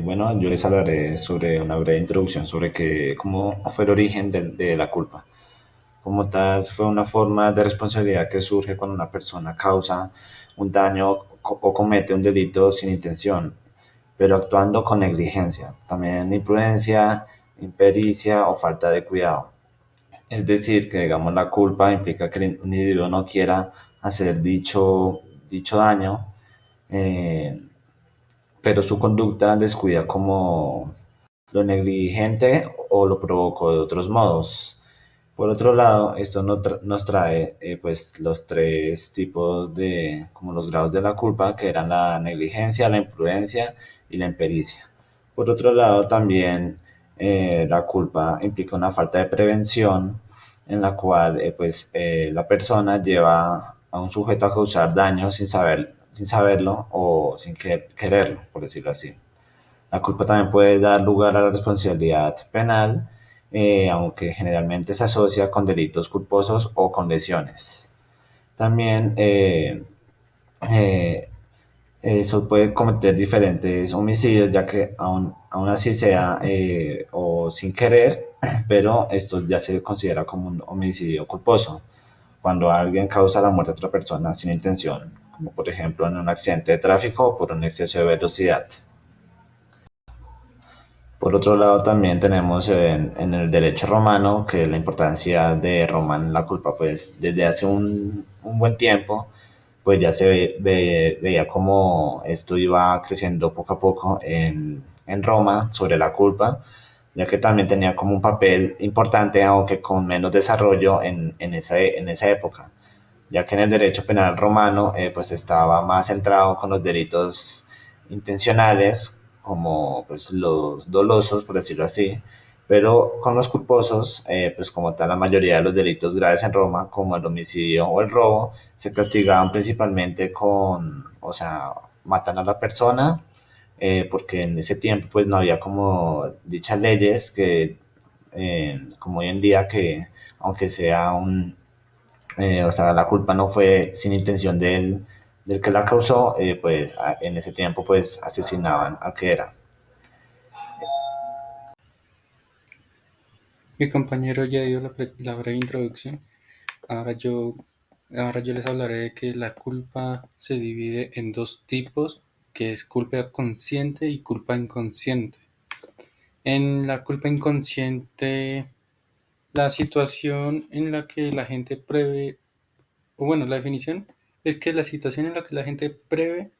Bueno, yo les hablaré sobre una breve introducción sobre cómo fue el origen de la culpa. Como tal, fue una forma de responsabilidad que surge cuando una persona causa un daño o comete un delito sin intención, pero actuando con negligencia, también imprudencia, impericia o falta de cuidado. Es decir, que digamos la culpa implica que un individuo no quiera hacer dicho daño, eh, pero su conducta descuida como lo negligente o lo provocó de otros modos. Por otro lado, esto nos trae pues los tres tipos de, como los grados de la culpa, que eran la negligencia, la imprudencia y la impericia. Por otro lado, también la culpa implica una falta de prevención en la cual la persona lleva a un sujeto a causar daño sin saberlo o sin quererlo, por decirlo así. La culpa también puede dar lugar a la responsabilidad penal, aunque generalmente se asocia con delitos culposos o con lesiones. También eh, eso puede cometer diferentes homicidios, ya que aún así sea o sin querer, pero esto ya se considera como un homicidio culposo, cuando alguien causa la muerte de otra persona sin intención, como por ejemplo en un accidente de tráfico o por un exceso de velocidad. Por otro lado, también tenemos en el derecho romano que la importancia de Roma en la culpa, pues desde hace un buen tiempo, pues ya veía cómo esto iba creciendo poco a poco en Roma sobre la culpa, ya que también tenía como un papel importante, aunque con menos desarrollo en esa época, ya que en el derecho penal romano pues estaba más centrado con los delitos intencionales, como pues los dolosos, por decirlo así, pero con los culposos, pues como tal la mayoría de los delitos graves en Roma, como el homicidio o el robo, se castigaban principalmente o sea, matan a la persona, porque en ese tiempo pues no había como dichas leyes como hoy en día, que aunque sea o sea, la culpa no fue sin intención del que la causó, pues en ese tiempo pues asesinaban al que era. Mi compañero ya dio la breve introducción. Ahora yo, ahora yo les hablaré de que la culpa se divide en dos tipos, que es culpa consciente y culpa inconsciente. En la culpa inconsciente, la situación en la que la gente prevé, o bueno, la definición es que la situación en la que la gente prevé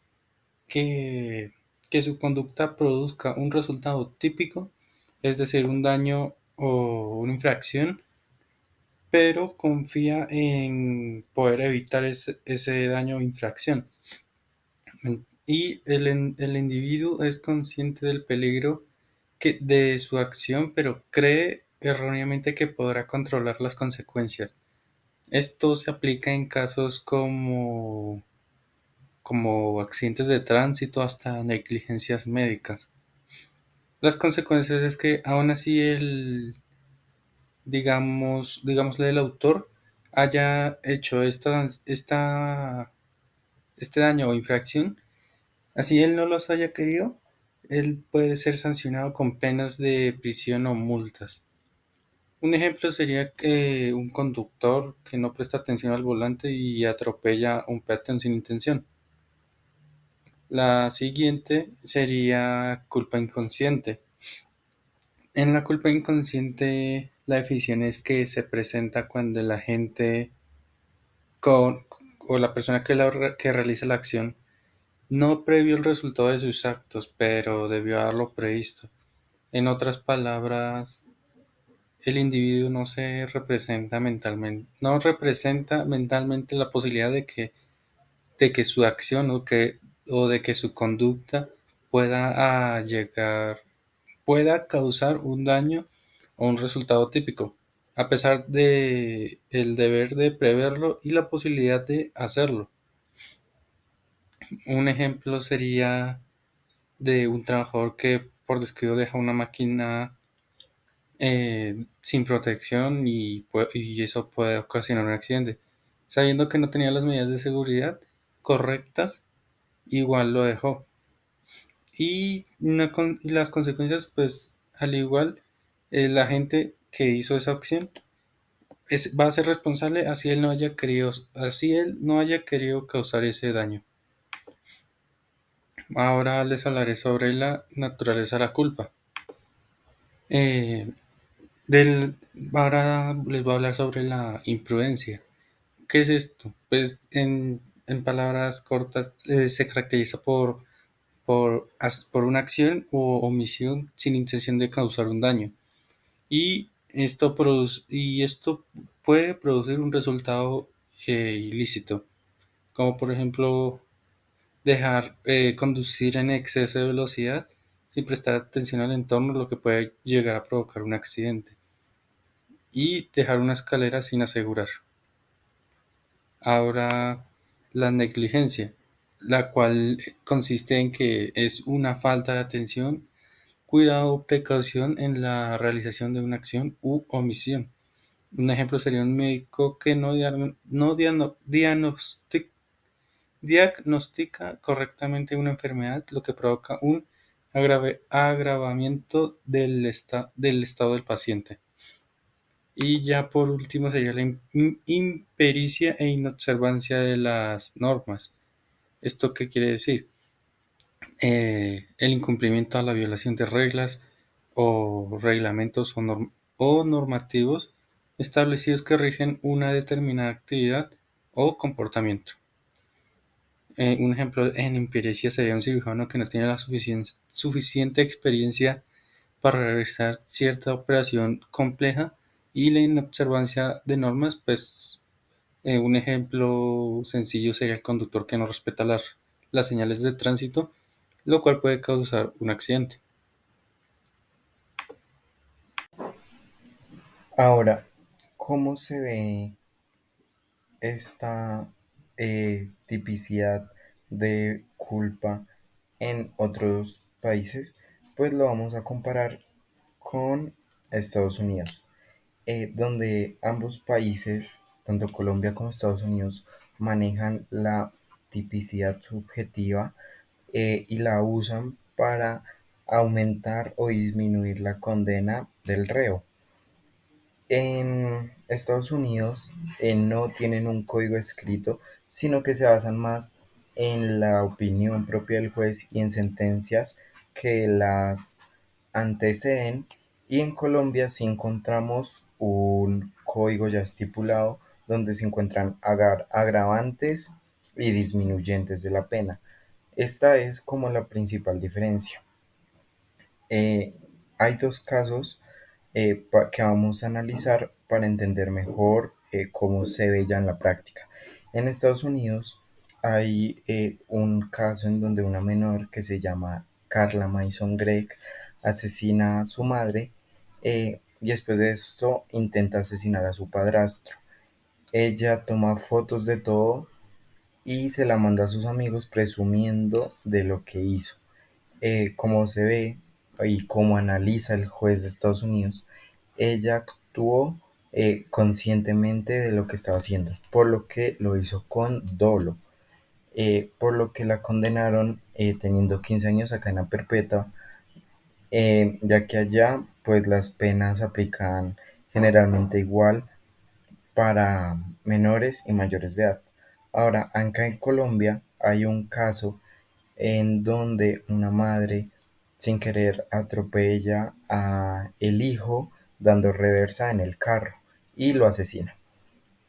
que, que su conducta produzca un resultado típico, es decir, un daño o una infracción, pero confía en poder evitar ese daño o infracción. Y el individuo es consciente del peligro de su acción, pero cree erróneamente que podrá controlar las consecuencias. Esto se aplica en casos como accidentes de tránsito hasta negligencias médicas. Las consecuencias es que aún así digámosle el autor haya hecho este daño o infracción, así él no los haya querido, él puede ser sancionado con penas de prisión o multas. Un ejemplo sería que un conductor que no presta atención al volante y atropella a un peatón sin intención. La siguiente sería culpa inconsciente. En la culpa inconsciente, la definición es que se presenta cuando la gente con, o la persona que realiza la acción no previó el resultado de sus actos, pero debió haberlo previsto. En otras palabras, el individuo no representa mentalmente la posibilidad de que su acción o de que su conducta pueda pueda causar un daño o un resultado típico, a pesar de el deber de preverlo y la posibilidad de hacerlo. Un ejemplo sería de un trabajador que por descuido deja una máquina sin protección y eso puede ocasionar un accidente. Sabiendo que no tenía las medidas de seguridad correctas, igual lo dejó. Y las consecuencias, pues al igual, la gente que hizo esa acción va a ser responsable así él no haya querido causar ese daño. Ahora les hablaré sobre la naturaleza de la culpa. Eh, del, Ahora les voy a hablar sobre la imprudencia. ¿Qué es esto? Pues en palabras cortas, se caracteriza por una acción o omisión sin intención de causar un daño. Y esto puede producir un resultado ilícito, como por ejemplo dejar conducir en exceso de velocidad sin prestar atención al entorno, lo que puede llegar a provocar un accidente, y dejar una escalera sin asegurar. Ahora, la negligencia, la cual consiste en que es una falta de atención, cuidado o precaución en la realización de una acción u omisión. Un ejemplo sería un médico que no diagnostica correctamente una enfermedad, lo que provoca un agravamiento del estado del paciente. Y ya por último sería la impericia e inobservancia de las normas. ¿Esto qué quiere decir? El incumplimiento a la violación de reglas o reglamentos o normativos establecidos que rigen una determinada actividad o comportamiento. Un ejemplo en impericia sería un cirujano que no tiene la suficiente experiencia para realizar cierta operación compleja, y la inobservancia de normas, pues un ejemplo sencillo sería el conductor que no respeta las señales de tránsito, lo cual puede causar un accidente. Ahora, ¿cómo se ve esta tipicidad de culpa en otros países? Pues lo vamos a comparar con Estados Unidos, donde ambos países, tanto Colombia como Estados Unidos, manejan la tipicidad subjetiva y la usan para aumentar o disminuir la condena del reo. En Estados Unidos no tienen un código escrito, sino que se basan más en la opinión propia del juez y en sentencias que las anteceden. Y en Colombia sí encontramos un código ya estipulado donde se encuentran agravantes y disminuyentes de la pena. Esta es como la principal diferencia. Eh, Hay dos casos que vamos a analizar para entender mejor cómo se ve ya en la práctica. En Estados Unidos hay un caso en donde una menor que se llama Carla Mason Gregg asesina a su madre, y después de esto intenta asesinar a su padrastro. Ella toma fotos de todo y se la manda a sus amigos presumiendo de lo que hizo. Como se ve y como analiza el juez de Estados Unidos, ella actuó conscientemente de lo que estaba haciendo, por lo que lo hizo con dolo, por lo que la condenaron teniendo 15 años a cadena perpetua, ya que allá pues las penas se aplican generalmente igual para menores y mayores de edad. Ahora, acá en Colombia hay un caso en donde una madre sin querer atropella a el hijo dando reversa en el carro y lo asesina.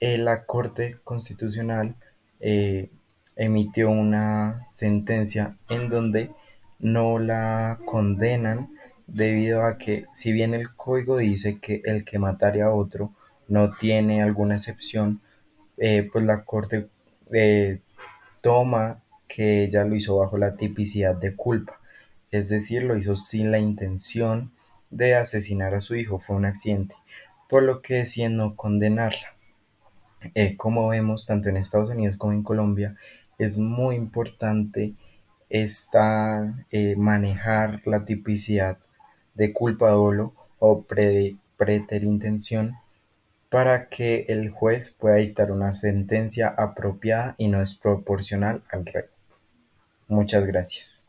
La Corte Constitucional eh, emitió una sentencia en donde no la condenan debido a que si bien el código dice que el que matare a otro no tiene alguna excepción, pues la Corte eh, toma que ella lo hizo bajo la tipicidad de culpa, es decir, lo hizo sin la intención de asesinar a su hijo, fue un accidente, por lo que deciden no condenarla. Como vemos, tanto en Estados Unidos como en Colombia, es muy importante manejar la tipicidad de culpa dolo o preterintención para que el juez pueda dictar una sentencia apropiada y no desproporcional al reo. Muchas gracias.